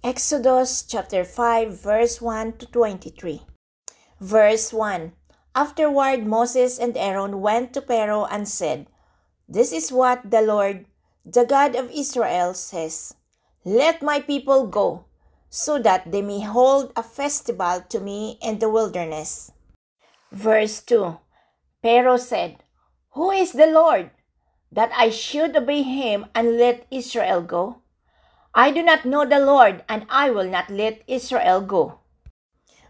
Exodus chapter 5 verse 1 to 23. Verse 1. Afterward Moses and Aaron went to Pharaoh and said, "This is what the Lord, the God of Israel, says. Let my people go, so that they may hold a festival to me in the wilderness." Verse 2. Pharaoh said, "Who is the Lord, that I should obey him and let Israel go? I do not know the Lord, and I will not let Israel go."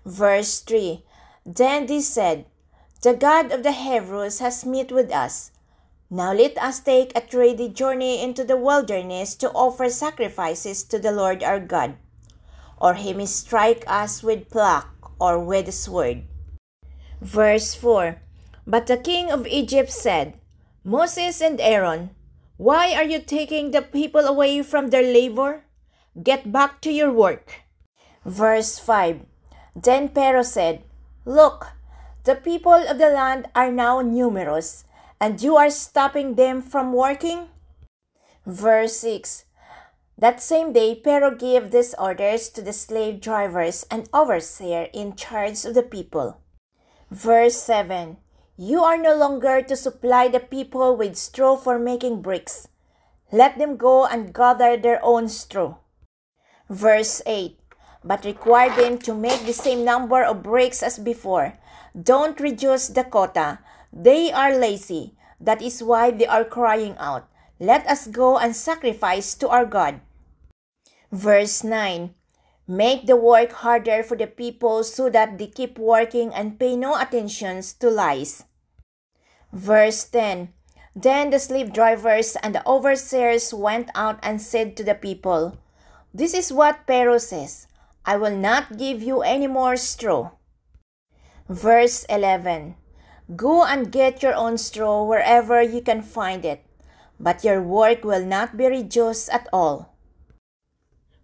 Verse 3. Then they said, "The God of the Hebrews has met with us. Now let us take a 3-day journey into the wilderness to offer sacrifices to the Lord our God, or he may strike us with plague or with a sword." Verse 4. But the king of Egypt said, "Moses and Aaron, why are you taking the people away from their labor? Get back to your work." Verse 5. Then Pharaoh said, "Look, the people of the land are now numerous, and you are stopping them from working?" Verse 6. That same day Pharaoh gave these orders to the slave drivers and overseer in charge of the people. Verse 7. You are no longer to supply the people with straw for making bricks. Let them go and gather their own straw. Verse 8. But require them to make the same number of bricks as before. Don't reduce the quota. They are lazy. That is why they are crying out, "Let us go and sacrifice to our God." Verse 9. Make the work harder for the people so that they keep working and pay no attention to lies. Verse 10. Then the slave drivers and the overseers went out and said to the people, "This is what Pharaoh says. I will not give you any more straw." Verse 11. Go and get your own straw wherever you can find it, but your work will not be reduced at all.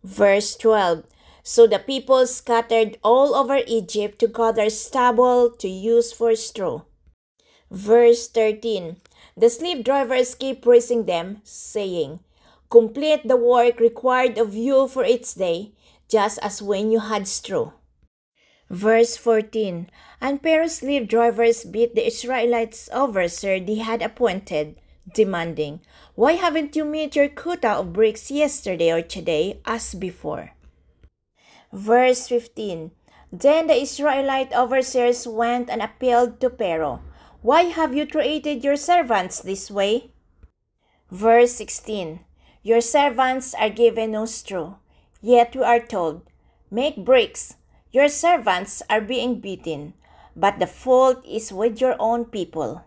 Verse 12. So the people scattered all over Egypt to gather stubble to use for straw. Verse 13. The slave drivers keep praising them, saying, "Complete the work required of you for each day, just as when you had straw." Verse 14. And Pharaoh's slave drivers beat the Israelites overseer they had appointed, demanding, "Why haven't you met your quota of bricks yesterday or today as before?" Verse 15. Then the Israelite overseers went and appealed to Pharaoh, "Why have you treated your servants this way?" Verse 16. Your servants are given no straw, yet we are told, "Make bricks." Your servants are being beaten, but the fault is with your own people.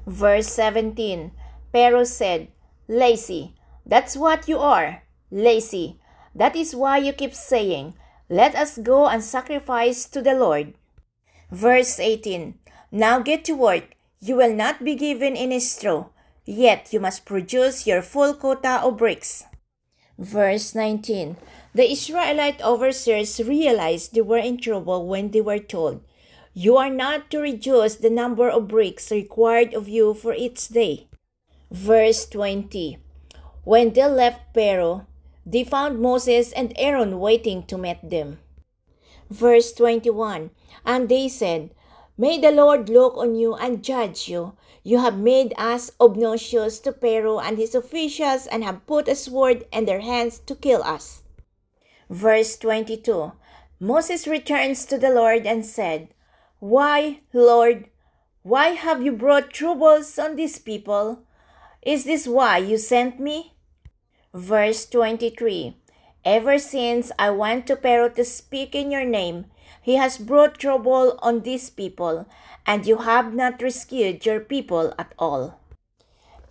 Verse 17. Pharaoh said, "Lazy, that's what you are, lazy. That is why you keep saying, 'Let us go and sacrifice to the Lord.'" Verse 18. Now get to work. You will not be given any straw, yet you must produce your full quota of bricks. Verse 19. The Israelite overseers realized they were in trouble when they were told, "You are not to reduce the number of bricks required of you for each day." Verse 20. When they left Pharaoh, they found Moses and Aaron waiting to meet them. Verse 21. And they said, "May the Lord look on you and judge you. You have made us obnoxious to Pharaoh and his officials and have put a sword in their hands to kill us." Verse 22. Moses returns to the Lord and said, "Why, Lord, why have you brought troubles on these people? Is this why you sent me?" Verse 23. Ever since I went to Pharaoh to speak in your name, he has brought trouble on these people, and you have not rescued your people at all.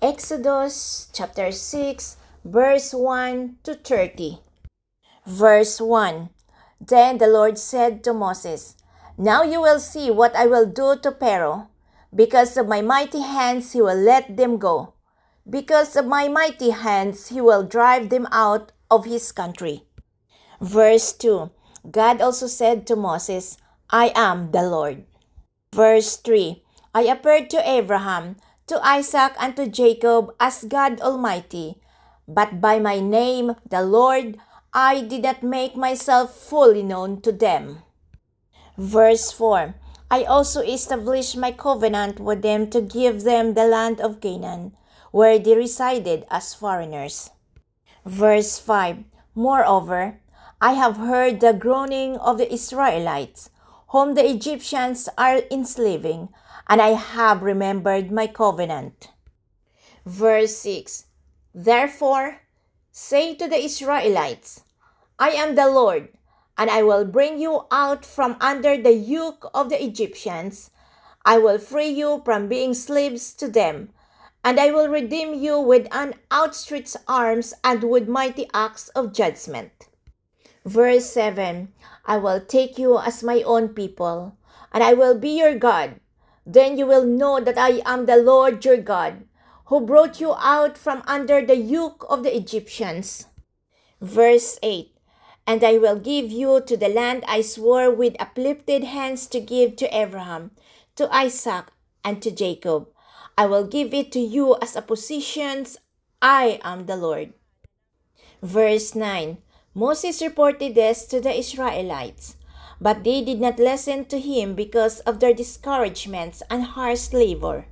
Exodus chapter 6, verse 1 to 30. Verse 1. Then the Lord said to Moses, "Now you will see what I will do to Pharaoh. Because of my mighty hands he will let them go. Because of my mighty hands he will drive them out of his country." Verse 2. God also said to Moses, "I am the Lord." Verse 3. I appeared to Abraham, to Isaac, and to Jacob as God Almighty, but by my name, the Lord, I did not make myself fully known to them. Verse 4. I also established my covenant with them to give them the land of Canaan, where they resided as foreigners. Verse 5. Moreover, I have heard the groaning of the Israelites, whom the Egyptians are enslaving, and I have remembered my covenant. Verse 6. Therefore, say to the Israelites, I am the Lord, and I will bring you out from under the yoke of the Egyptians. I will free you from being slaves to them, and I will redeem you with an outstretched arms and with mighty acts of judgment. Verse 7. I will take you as my own people, and I will be your God. Then you will know that I am the Lord your God, who brought you out from under the yoke of the Egyptians. Verse 8. And I will give you to the land I swore with uplifted hands to give to Abraham, to Isaac, and to Jacob. I will give it to you as a possession. I am the Lord. Verse 9. Moses reported this to the Israelites, but they did not listen to him because of their discouragements and harsh labor.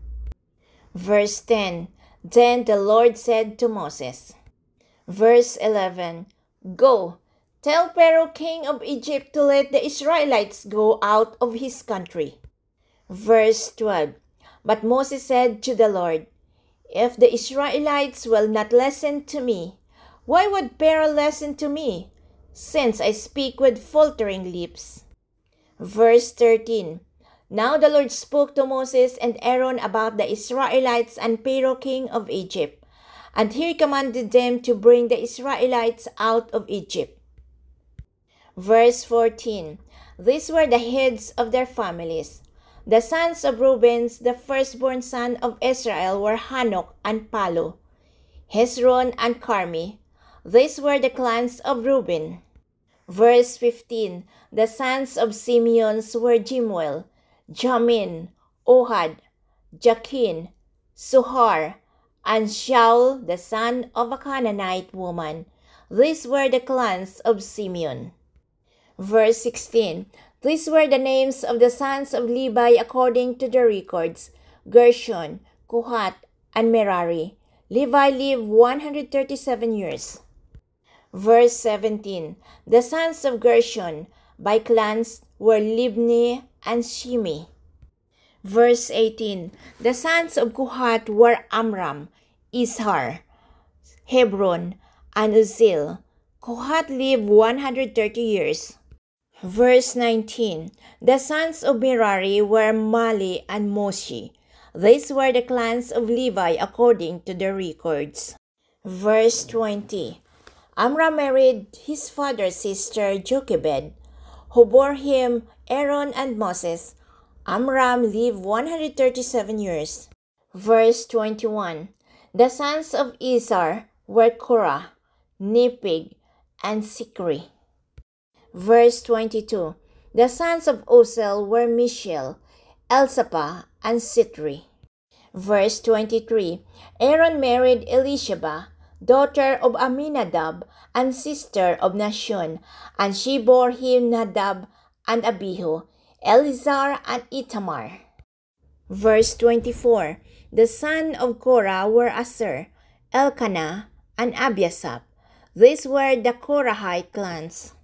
Verse 10. Then the Lord said to Moses. Verse 11. Go, tell Pharaoh king of Egypt to let the Israelites go out of his country. Verse 12. But Moses said to the Lord, if the Israelites will not listen to me, why would Pharaoh listen to me, since I speak with faltering lips? Verse 13. Now the Lord spoke to Moses and Aaron about the Israelites and Pharaoh king of Egypt, and he commanded them to bring the Israelites out of Egypt. Verse 14. These were the heads of their families. The sons of Reuben, the firstborn son of Israel, were Hanok and Palu, Hezron and Carmi. These were the clans of Reuben. Verse 15. The sons of Simeon were Jemuel, Jamin, Ohad, Jachin, Suhar, and Shaul, the son of a Canaanite woman. These were the clans of Simeon. Verse 16. These were the names of the sons of Levi according to the records: Gershon, Kohath, and Merari. Levi lived 137 years. Verse 17. The sons of Gershon by clans were Libni and Shimi. Verse 18. The sons of Kohath were Amram, Izhar, Hebron, and Uzziel. Kohath lived 130 years. Verse 19. The sons of Merari were Mali and Moshi. These were the clans of Levi according to the records. Verse 20. Amram married his father's sister Jochebed, who bore him Aaron and Moses. Amram lived 137 years. Verse 21. The sons of Izhar were Korah, Nepheg, and Sikri. Verse 22. The sons of Uziel were Mishael, Elsapah, and Sitri. Verse 23. Aaron married Elisheba, daughter of Aminadab and sister of Nashon, and she bore him Nadab and Abihu, Eleazar and Itamar. Verse 24. The sons of Korah were Asher, Elkanah, and Abiasaph. These were the Korahite clans.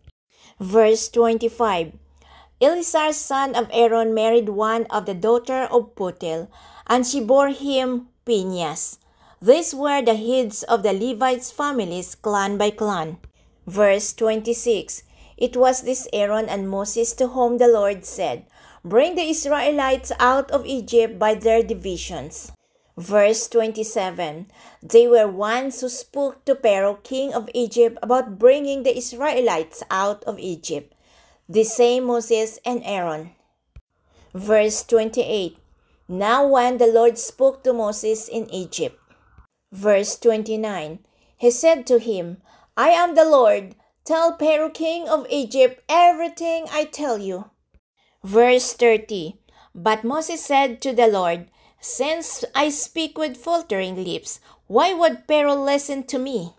Verse 25. Eleazar's son of Aaron married one of the daughter of Putiel, and she bore him Phinehas. These were the heads of the Levites' families, clan by clan. Verse 26. It was this Aaron and Moses to whom the Lord said, Bring the Israelites out of Egypt by their divisions. Verse 27. They were ones who spoke to Pharaoh king of Egypt about bringing the Israelites out of Egypt. The same Moses and Aaron. Verse 28. Now when the Lord spoke to Moses in Egypt. Verse 29. He said to him, I am the Lord. Tell Pharaoh king of Egypt everything I tell you. Verse 30. But Moses said to the Lord, Since I speak with faltering lips, why would Pharaoh listen to me?